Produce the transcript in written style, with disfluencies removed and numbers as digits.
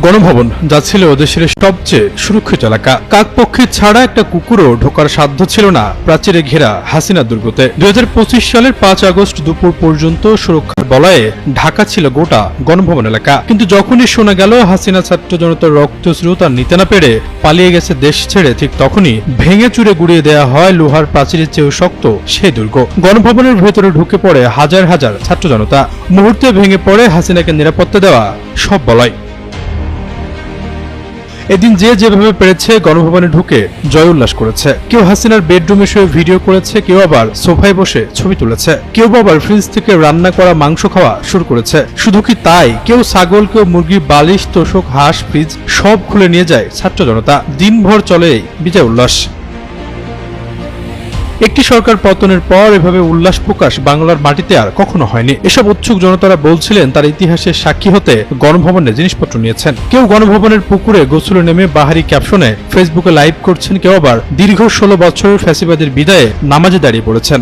গণভবন যা ছিল দেশের সবচেয়ে সুরক্ষিত এলাকা। কাকপক্ষী ছাড়া একটা কুকুরও ঢোকার সাধ্য ছিল না প্রাচীরে ঘেরা হাসিনা দুর্গতে। 2025 সালের 5 আগস্ট দুপুর পর্যন্ত সুরক্ষার বলয়ে ঢাকা ছিল গোটা গণভবন এলাকা। কিন্তু যখনই শোনা গেল হাসিনা ছাত্র জনতার রক্তস্রোত আর নিতে না পেরে পালিয়ে গেছে দেশ ছেড়ে, ঠিক তখনই ভেঙে চুরে গুড়িয়ে দেওয়া হয় লোহার প্রাচীরের চেয়েও শক্ত সেই দুর্গ। গণভবনের ভেতরে ঢুকে পড়ে হাজার হাজার ছাত্র জনতা। মুহূর্তে ভেঙে পড়ে হাসিনাকে নিরাপত্তা দেওয়া সব বলয়। এদিন যে যেভাবে পেরেছে গণভবনে ঢুকে জয় উল্লাস করেছে। কেউ হাসিনার বেডরুমে শুয়ে ভিডিও করেছে, কেউ আবার সোফায় বসে ছবি তুলেছে, কেউ আবার ফ্রিজ থেকে রান্না করা মাংস খাওয়া শুরু করেছে। শুধু কি তাই, কেউ ছাগল, কেউ মুরগি, বালিশ, তোষক, হাঁস, ফ্রিজ সব খুলে নিয়ে যায় ছাত্র জনতা। দিনভর চলে বিজয় উল্লাস। একটি সরকার পতনের পর এভাবে উল্লাস প্রকাশ বাংলার মাটিতে আর কখনো হয়নি। এসব উৎসুক জনতারা বলছিলেন তার ইতিহাসের সাক্ষী হতে গণভবনে জিনিসপত্র নিয়েছেন। কেউ গণভবনের পুকুরে গোসলে নেমে বাহারি ক্যাপশনে ফেসবুকে লাইভ করছেন, কেউ আবার দীর্ঘ 16 বছরের ফ্যাসিবাদের বিদায়ে নামাজে দাঁড়িয়ে পড়েছেন।